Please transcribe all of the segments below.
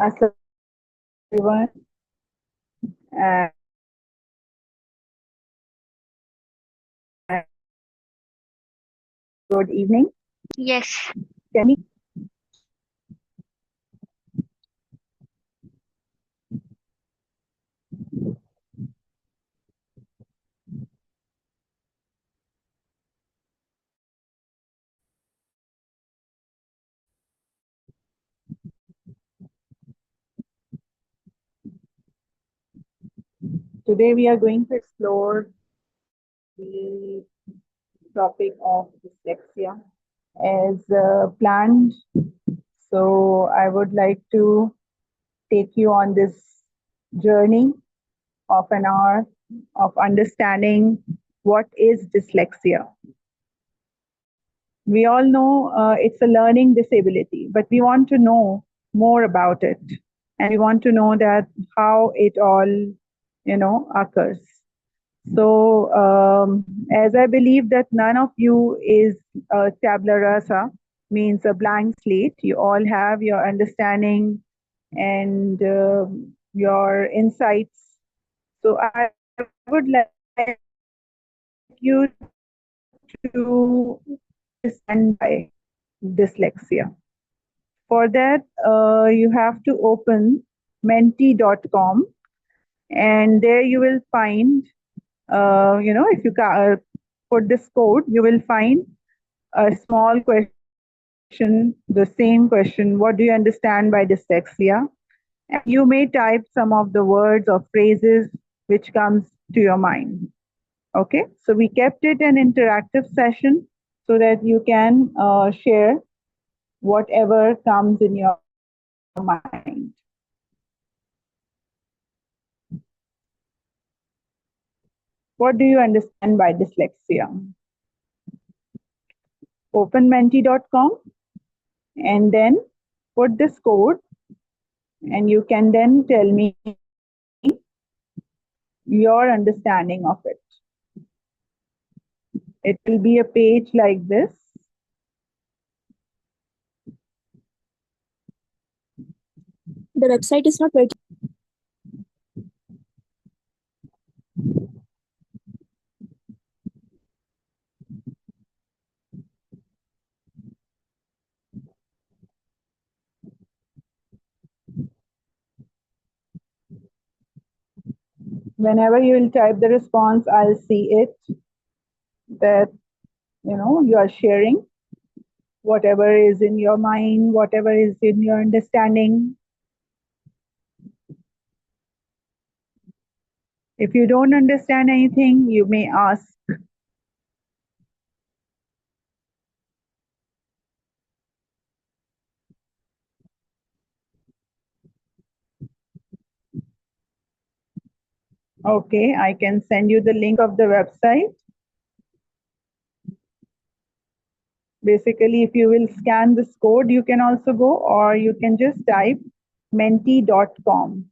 Assalamu everyone, and good evening. Yes. Can you? Today we are going to explore the topic of dyslexia as planned. So I would like to take you on this journey of an hour of understanding what is dyslexia. We all know it's a learning disability, but we want to know more about it, and we want to know that how it all, occurs. So, as I believe that none of you is tabula rasa, means a blank slate. You all have your understanding and your insights. So, I would like you to understand by dyslexia. For that, you have to open menti.com, and there you will find, if you put this code, you will find a small question, the same question, what do you understand by dyslexia? And you may type some of the words or phrases which comes to your mind. Okay, so we kept it an interactive session so that you can share whatever comes in your mind. What do you understand by dyslexia? Open menti.com and then put this code, and you can then tell me your understanding of it. It will be a page like this. The website is not working. Whenever you will type the response, I'll see it that you are sharing whatever is in your mind, whatever is in your understanding. If you don't understand anything, you may ask. Okay, I can send you the link of the website. Basically, if you will scan this code, you can also go, or you can just type menti.com.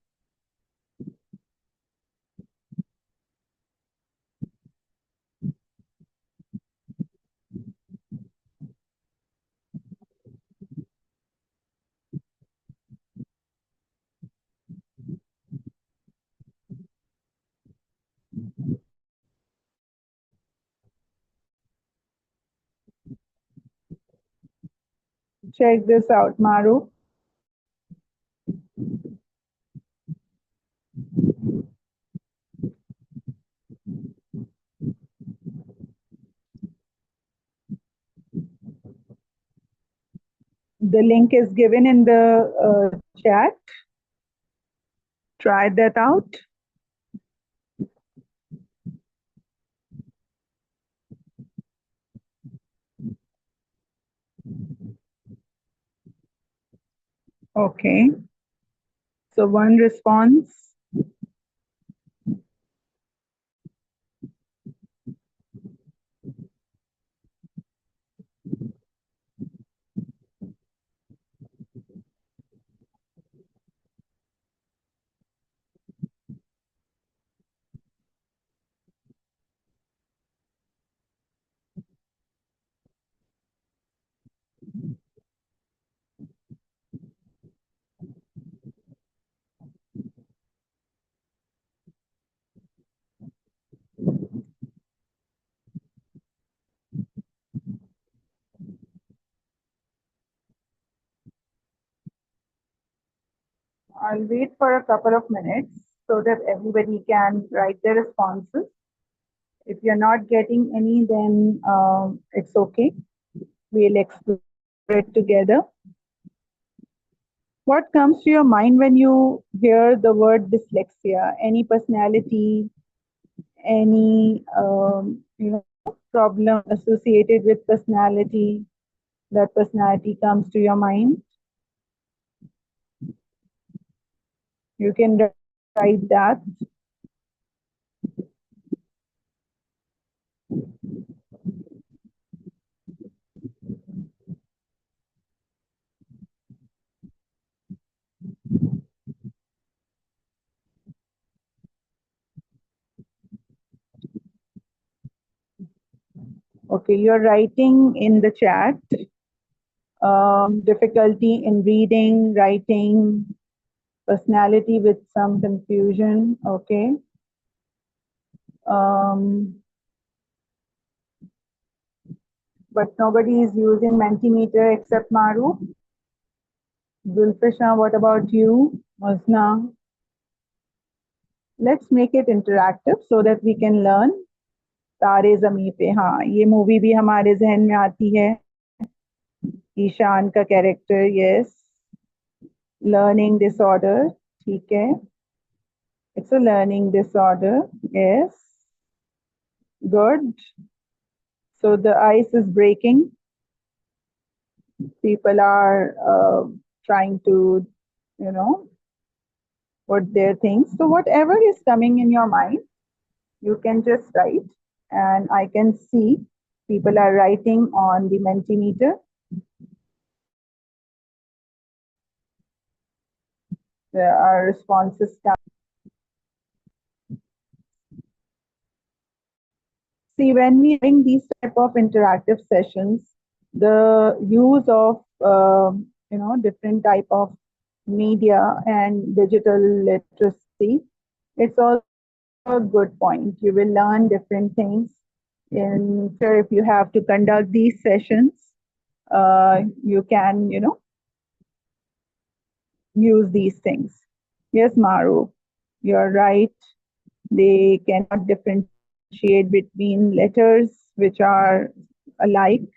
Check this out, Maru. The link is given in the chat. Try that out. Okay. So one response. I'll wait for a couple of minutes so that everybody can write their responses. If you're not getting any, then it's okay. We'll explore it together. What comes to your mind when you hear the word dyslexia? Any personality, any problem associated with personality? That personality comes to your mind. You can write that. Okay, you're writing in the chat. Difficulty in reading, writing, personality with some confusion. Okay. Um, but nobody is using Mentimeter except Maru. Zulfisha, what about you? Masna? Let's make it interactive so that we can learn. तारे ज़मीं पे, हाँ ये movie भी हमारे जहन में आती है. ईशान का कैरेक्टर, यस. लर्निंग डिसऑर्डर, ठीक है. It's a learning disorder, yes. Good. So the ice is breaking. People are trying to, you know, put their things. So whatever is coming in your mind, you can just write. And I can see people are writing on the Mentimeter. There are responses coming. See, when we are having these type of interactive sessions, the use of different type of media and digital literacy, it's also a good point. You will learn different things. In future, if you have to conduct these sessions, you can use these things. Yes, Maru, you're right. They cannot differentiate between letters which are alike,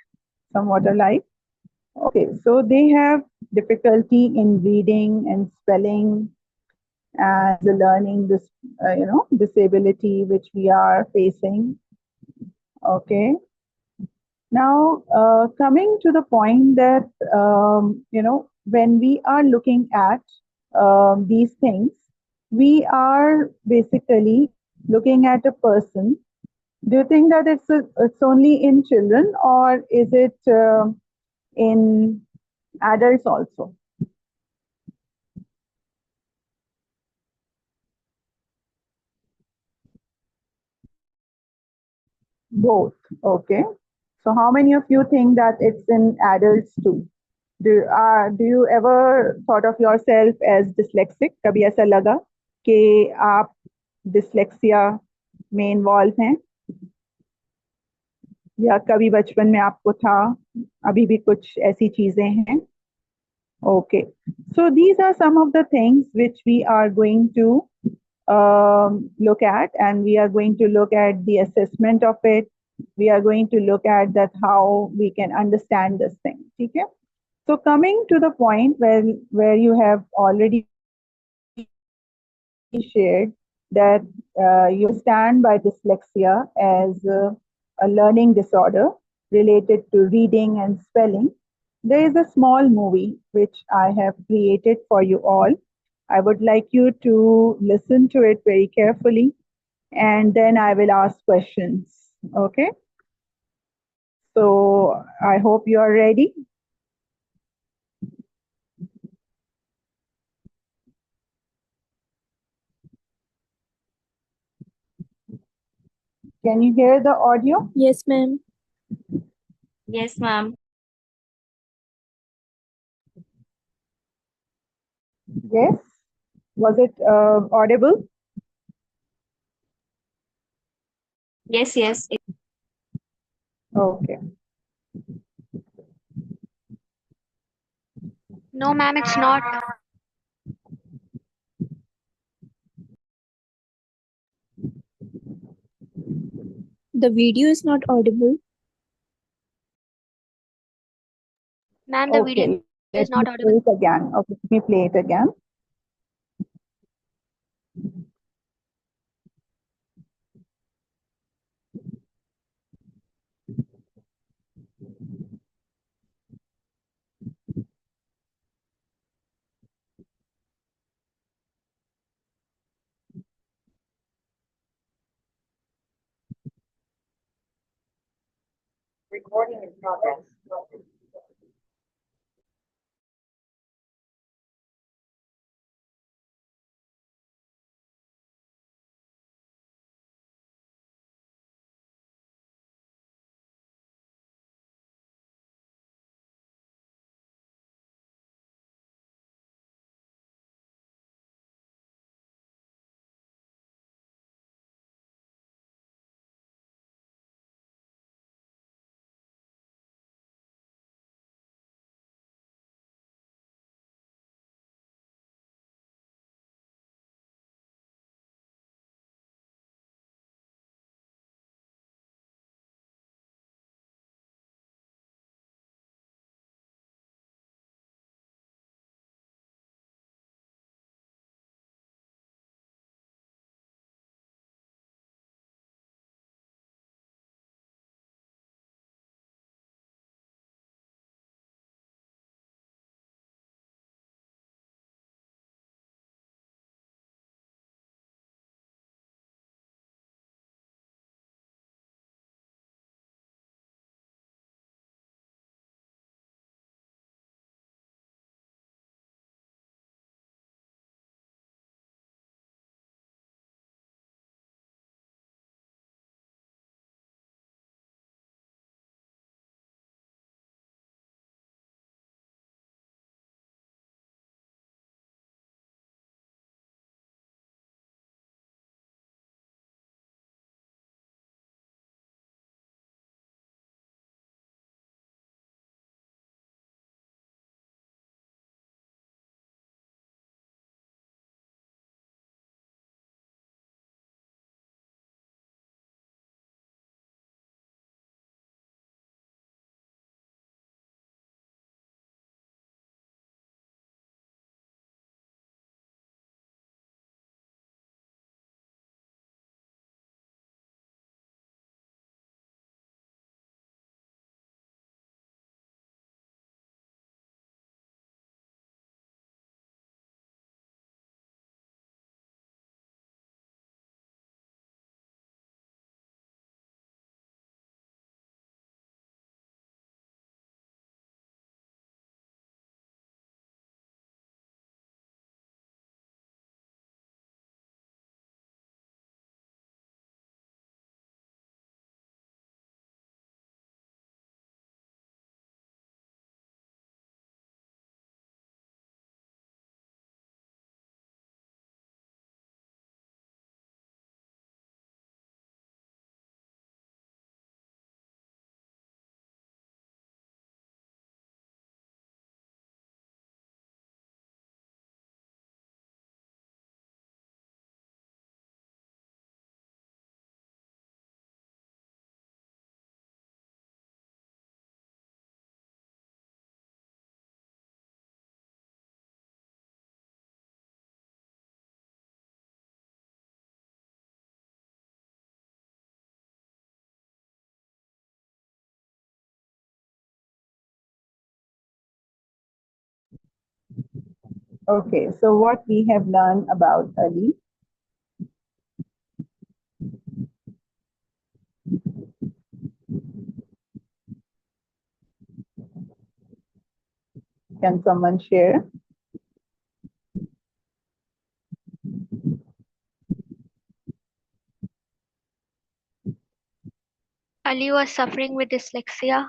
somewhat alike. Okay, so they have difficulty in reading and spelling and the learning this, disability which we are facing. Okay. Now, coming to the point that, when we are looking at these things, we are basically looking at a person. Do you think that it's only in children or is it in adults also? Both. Okay. So how many of you think that it's in adults too? Do you ever thought of yourself as dyslexic? कभी ऐसा लगा कि आप dyslexia में involved हैं या कभी बचपन में आपको था अभी भी कुछ ऐसी चीजें हैं? Okay, so these are some of the things which we are going to look at, and we are going to look at the assessment of it. We are going to look at that how we can understand this thing. Okay? So coming to the point where you have already shared that you stand by dyslexia as a learning disorder related to reading and spelling. There is a small movie which I have created for you all. I would like you to listen to it very carefully and then I will ask questions. Okay? So I hope you are ready. Can you hear the audio? Yes, ma'am. Yes, ma'am. Yes? Was it audible? Yes, yes. Okay. No, ma'am, it's not. The video is not audible. Ma'am, the video Okay, let me is play not it audible. again. Okay, let me play it again. Recording in progress. Okay, so what we have learned about Ali. Can someone share? Ali was suffering with dyslexia.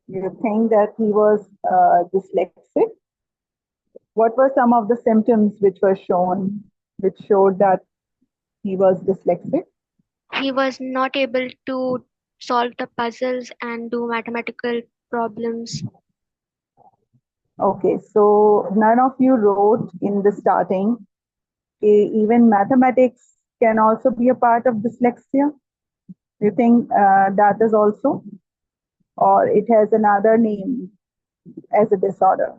You think that he was dyslexic? What were some of the symptoms which were shown, which showed that he was dyslexic? He was not able to solve the puzzles and do mathematical problems. Okay, so none of you wrote in the starting, even mathematics can also be a part of dyslexia. You think that is also, or it has another name as a disorder?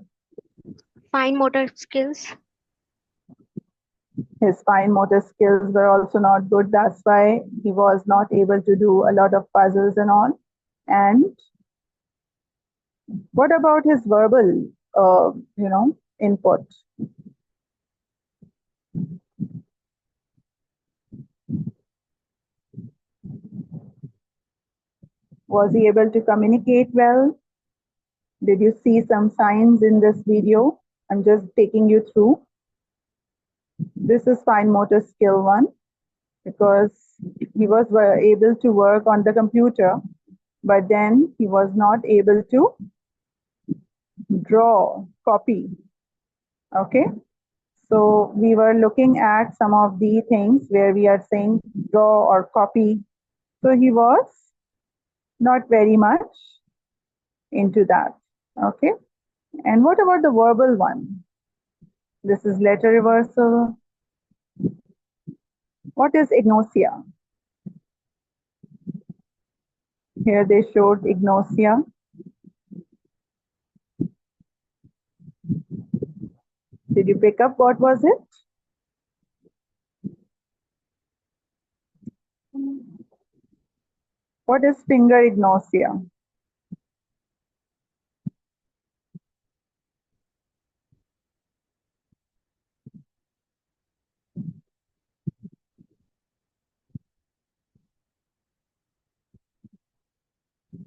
Fine motor skills. His fine motor skills were also not good. That's why he was not able to do a lot of puzzles and all. And what about his verbal, input? Was he able to communicate well? Did you see some signs in this video? I'm just taking you through. This is fine motor skill one because he was able to work on the computer, but then he was not able to draw, copy. Okay. So we were looking at some of the things where we are saying draw or copy. So he was not very much into that. Okay. And what about the verbal one? This is letter reversal. What is agnosia? Here they showed agnosia. Did you pick up what was it? What is finger agnosia?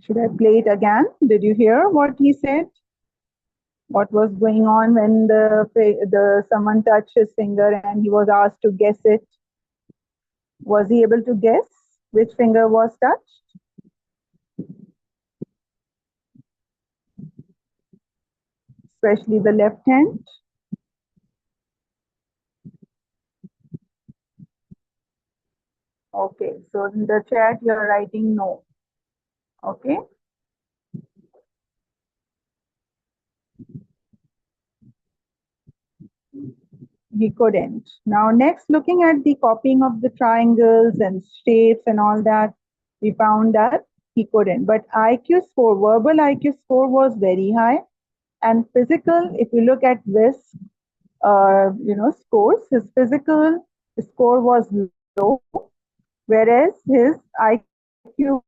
Should I play it again? Did you hear what he said? What was going on when the someone touched his finger and he was asked to guess it? Was he able to guess which finger was touched? Especially the left hand. Okay, so in the chat you're writing no. Okay. He couldn't. Now next, looking at the copying of the triangles and shapes and all that, we found that he couldn't. But IQ score, verbal IQ score was very high. And physical, if you look at this, scores, his physical score was low, whereas his IQ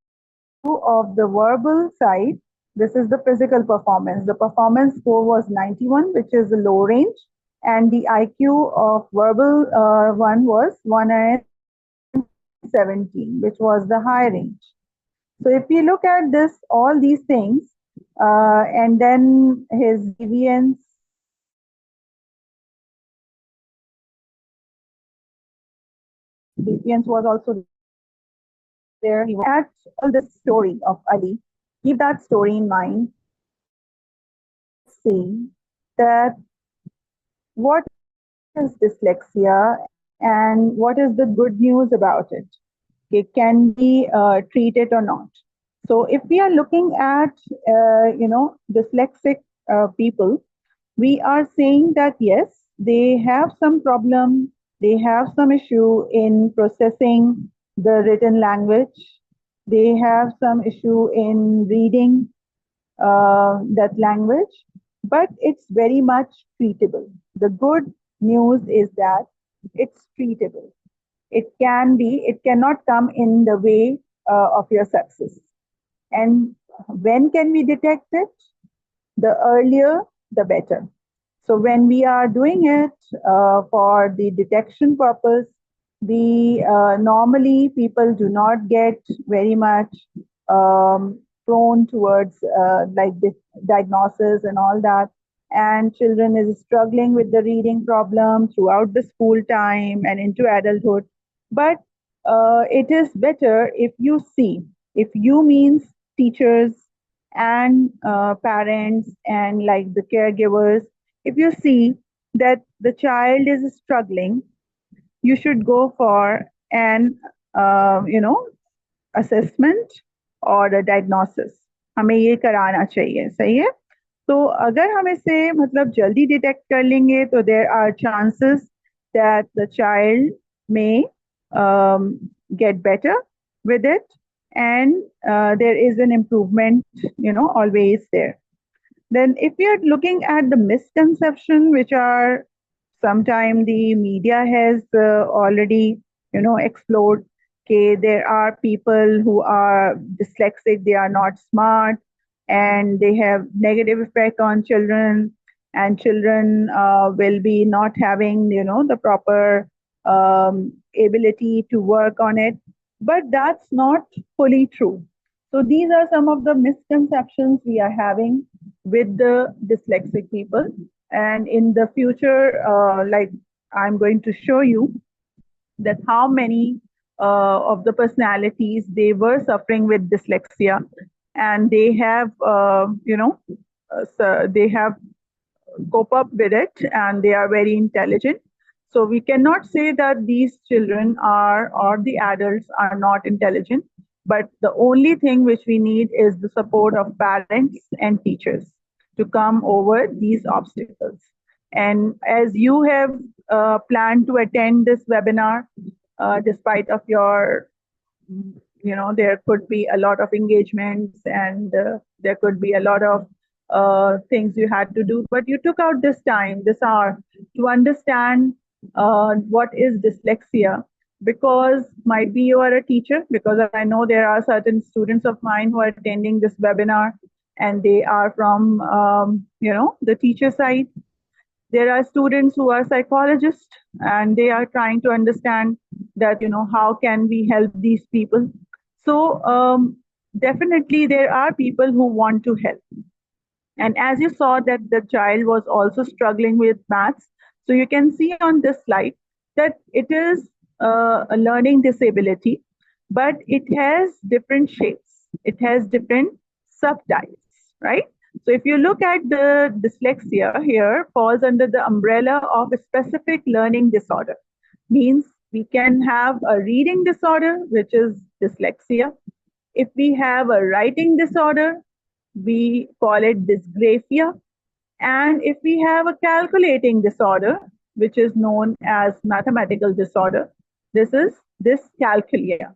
of the verbal side, this is the physical performance. The performance score was 91, which is the low range, and the IQ of verbal one was 117, which was the high range. So if you look at this, all these things, and then his deviance was also there. He at all the story of Ali. Keep that story in mind. See that what is dyslexia and what is the good news about it. It can be treated or not. So if we are looking at dyslexic people, we are saying that yes, they have some problem, they have some issue in processing the written language, they have some issue in reading that language, but it's very much treatable. The good news is that it's treatable. It cannot come in the way of your success. And when can we detect it? The earlier, the better. So when we are doing it for the detection purpose, we normally people do not get very much prone towards like the diagnosis and all that. And children is struggling with the reading problem throughout the school time and into adulthood. But it is better if you see, if you means teachers and parents and like the caregivers, if you see that the child is struggling, you should go for an assessment और diagnosis. हमें ये कराना चाहिए, सही है? तो अगर हम इसे मतलब जल्दी डिटेक्ट कर लेंगे तो there are chances that the child may get better with it, and there is an improvement, always there. Then, if we are looking at the misconception, which are sometime the media has already, explored, okay, there are people who are dyslexic, they are not smart, and they have negative effect on children, and children will be not having, the proper ability to work on it. But that's not fully true. So these are some of the misconceptions we are having with the dyslexic people. And in the future, like I'm going to show you that how many of the personalities they were suffering with dyslexia, and they have, so they have cope up with it, and they are very intelligent. So we cannot say that these children are or the adults are not intelligent, but the only thing which we need is the support of parents and teachers to come over these obstacles. And as you have planned to attend this webinar, despite of your, there could be a lot of engagements, and there could be a lot of things you had to do, but you took out this time, this hour, to understand what is dyslexia. Because might be you are a teacher, because I know there are certain students of mine who are attending this webinar, and they are from, the teacher side. There are students who are psychologists, and they are trying to understand that, how can we help these people. So definitely there are people who want to help. And as you saw that the child was also struggling with maths, so you can see on this slide that it is a learning disability, but it has different shapes. It has different subtypes, right? So if you look at the dyslexia here, falls under the umbrella of a specific learning disorder. Means we can have a reading disorder, which is dyslexia. If we have a writing disorder, we call it dysgraphia. And if we have a calculating disorder, which is known as mathematical disorder, this is dyscalculia.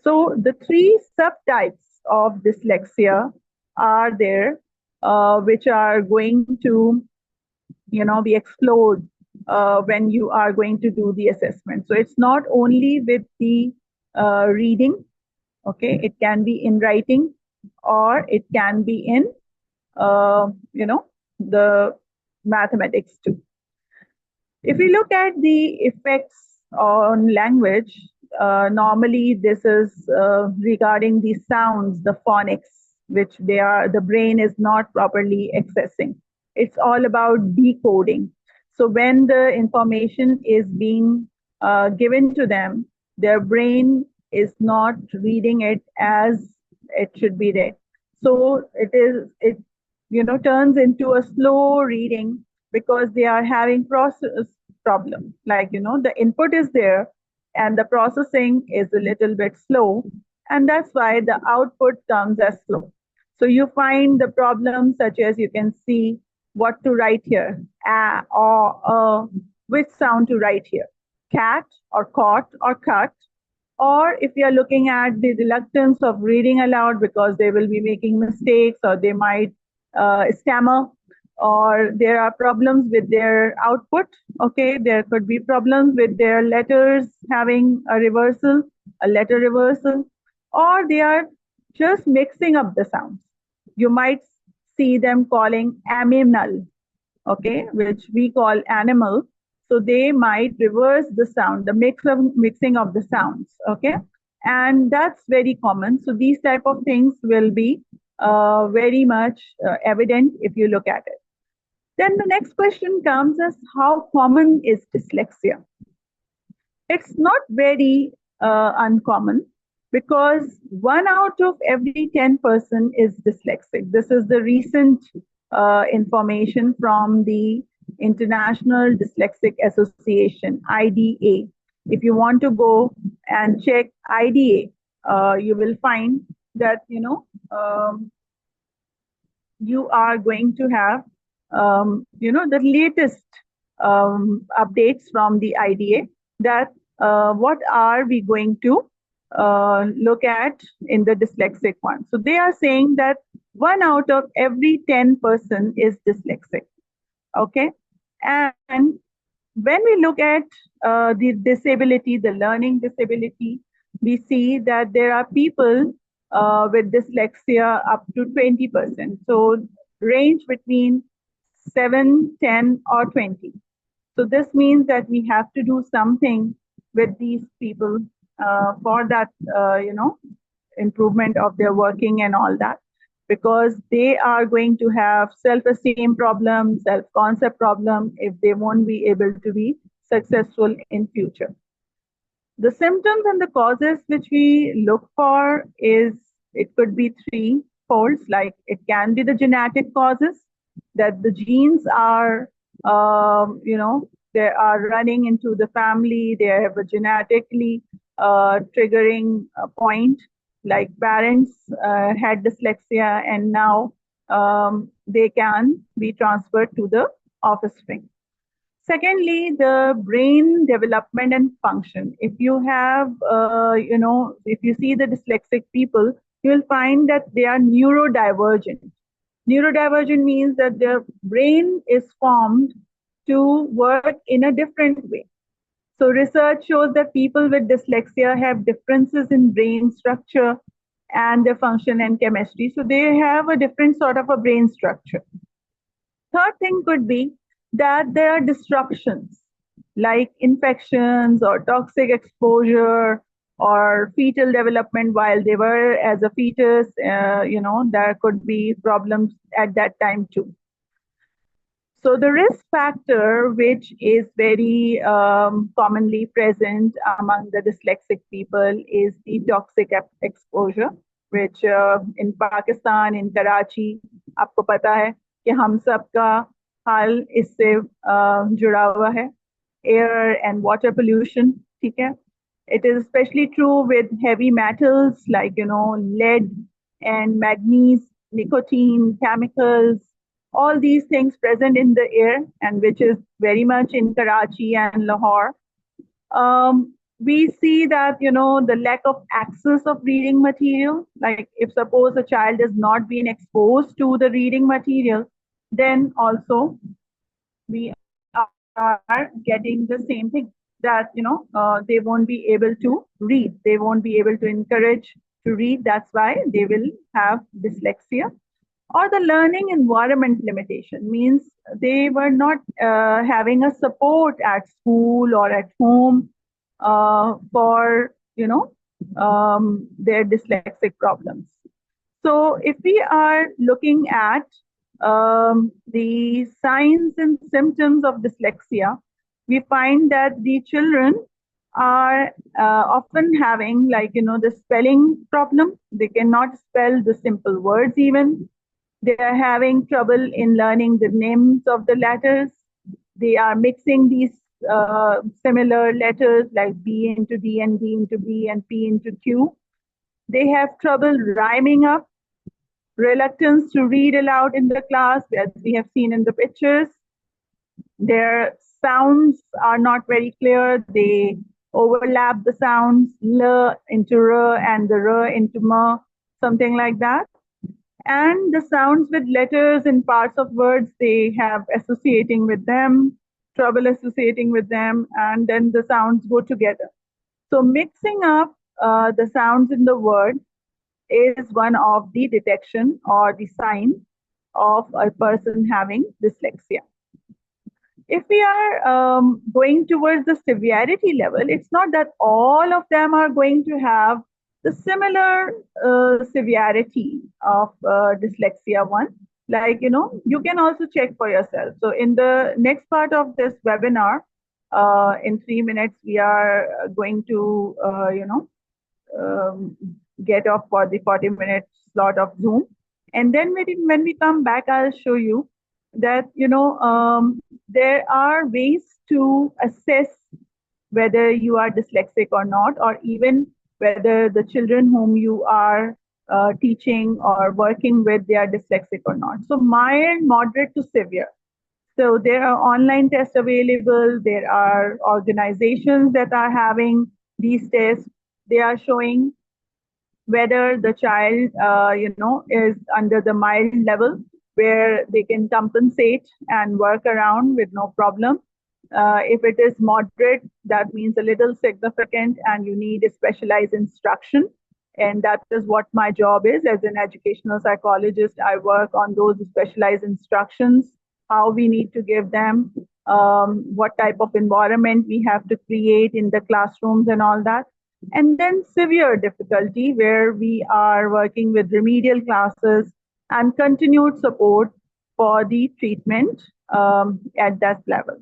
So the three subtypes of dyslexia are there, which are going to, be explored when you are going to do the assessment. So it's not only with the reading, okay, it can be in writing, or it can be in, the mathematics too. If we look at the effects on language, normally this is regarding the sounds, the phonics, which the brain is not properly accessing. It's all about decoding. So when the information is being given to them, their brain is not reading it as it should be read. So it turns into a slow reading, because they are having process problem. Like, the input is there and the processing is a little bit slow, and that's why the output comes as slow. So you find the problems such as, you can see what to write here, or which sound to write here, cat or caught or cut. Or if you are looking at the reluctance of reading aloud because they will be making mistakes, or they might stammer, or there are problems with their output. Okay, there could be problems with their letters having a reversal, a letter reversal, or they are just mixing up the sounds. You might see them calling aminal, okay, which we call animal. So they might reverse the sound, the mixing of the sounds, okay, and that's very common. So these type of things will be very much evident if you look at it. Then the next question comes as, how common is dyslexia? It's not very uncommon, because 1 out of every 10 person is dyslexic. This is the recent information from the International Dyslexic Association, IDA. If you want to go and check IDA, you will find that, you are going to have, the latest updates from the IDA, that what are we going to look at in the dyslexic one. So they are saying that 1 out of every 10 person is dyslexic. Okay. And when we look at the disability, the learning disability, we see that there are people with dyslexia up to 20%. So range between 7, 10, or 20. So this means that we have to do something with these people for that, improvement of their working and all that, because they are going to have self-esteem problems, self-concept problem if they won't be able to be successful in future. The symptoms and the causes which we look for is, it could be three folds. Like it can be the genetic causes, that the genes are, they are running into the family. They have a genetically triggering point. Like parents had dyslexia, and now they can be transferred to the offspring. Secondly, the brain development and function. If you have, if you see the dyslexic people, you will find that they are neurodivergent. Neurodivergent means that their brain is formed to work in a different way. So research shows that people with dyslexia have differences in brain structure and their function and chemistry. So they have a different sort of a brain structure. Third thing could be that there are disruptions like infections or toxic exposure or fetal development while they were as a fetus. There could be problems at that time too. So the risk factor, which is very commonly present among the dyslexic people, is the toxic exposure, which in Pakistan, in Karachi, आपको पता है कि हम सबका हाल इससे जुड़ा हुआ है. Air and water pollution, ठीक है? It is especially true with heavy metals like, lead and manganese, nicotine, chemicals, all these things present in the air, and which is very much in Karachi and Lahore. We see that, the lack of access of reading material, like if suppose a child has not been exposed to the reading material, then also we are getting the same thing, that they won't be able to read, they won't be able to encourage to read. That's why they will have dyslexia. Or the learning environment limitation means they were not having a support at school or at home for their dyslexic problems. So if we are looking at the signs and symptoms of dyslexia, we find that the children are often having, like, the spelling problem. They cannot spell the simple words even. They are having trouble in learning the names of the letters. They are mixing these similar letters like B into D and D into B and P into Q. They have trouble rhyming up, reluctance to read aloud in the class, as we have seen in the pictures. Their sounds are not very clear. They overlap the sounds, L into R and the R into M, something like that. And the sounds with letters in parts of words, they have associating with them, trouble associating with them, and then the sounds go together. So mixing up the sounds in the word is one of the detection or the sign of a person having dyslexia. If we are going towards the severity level, it's not that all of them are going to have the similar severity of dyslexia one. Like, you can also check for yourself. So in the next part of this webinar, in 3 minutes, we are going to, get off for the 40-minute slot of Zoom. And then when we come back, I'll show you that, there are ways to assess whether you are dyslexic or not, or even whether the children whom you are teaching or working with, they are dyslexic or not. So mild, moderate to severe. So there are online tests available. There are organizations that are having these tests. they are showing whether the child, is under the mild level where they can compensate and work around with no problem. If it is moderate, that means a little significant and you need a specialized instruction. And that is what my job is as an educational psychologist. I work on those specialized instructions, how we need to give them, what type of environment we have to create in the classrooms and all that. And then severe difficulty where we are working with remedial classes and continued support for the treatment at that level.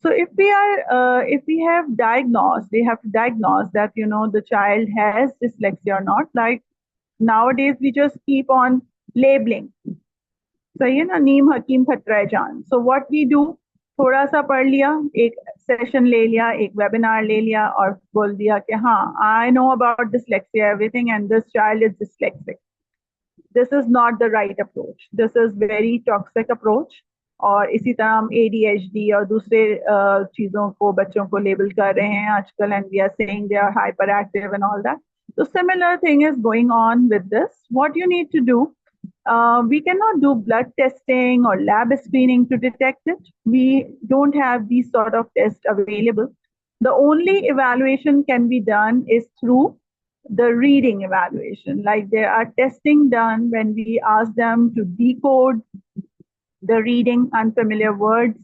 So if we have diagnosed, they have to diagnose that the child has dyslexia or not. Like nowadays, we just keep on labeling. सही है ना, नीम हकीम खतरा जान. So what we do, थोड़ा सा पढ़ लिया, एक सेशन ले लिया, एक वेबिनार ले लिया और बोल दिया कि हाँ, I know about dyslexia everything and this child is dyslexic. This is not the right approach. This is very toxic approach. और इसी तरह हम ADHD और दूसरे चीज़ों को बच्चों को लेबल कर रहे हैं आजकल, and we are saying they are hyperactive and all that. So similar thing is going on with this. What you need to do, we cannot do blood testing or lab screening to detect it. We don't have these sort of tests available. The only evaluation can be done is through the reading evaluation. Like there are testing done when we ask them to decode the reading unfamiliar words,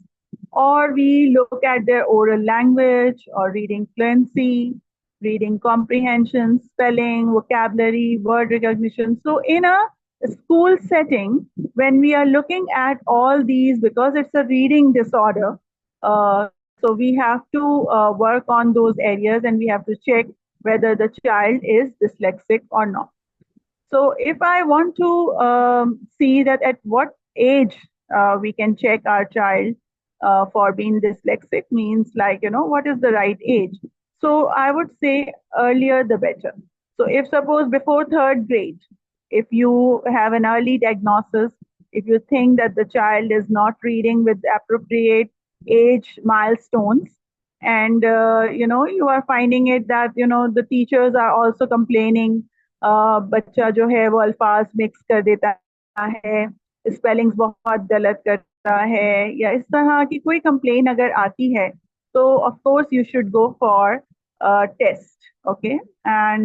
or we look at their oral language or reading fluency, reading comprehension, spelling, vocabulary, word recognition. So in a school setting, when we are looking at all these, because it's a reading disorder, so we have to work on those areas and we have to check whether the child is dyslexic or not. So if I want to see that at what age we can check our child for being dyslexic, means like, what is the right age? So I would say earlier the better. So if suppose before third grade, if you have an early diagnosis, if you think that the child is not reading with appropriate age milestones, and you are finding it that the teachers are also complaining, बच्चा जो है वो अल्फाज mix कर देता है, spellings बहुत गलत करता है, या इस तरह की कोई कंप्लेन अगर आती है, तो of course you should go for test. Okay. And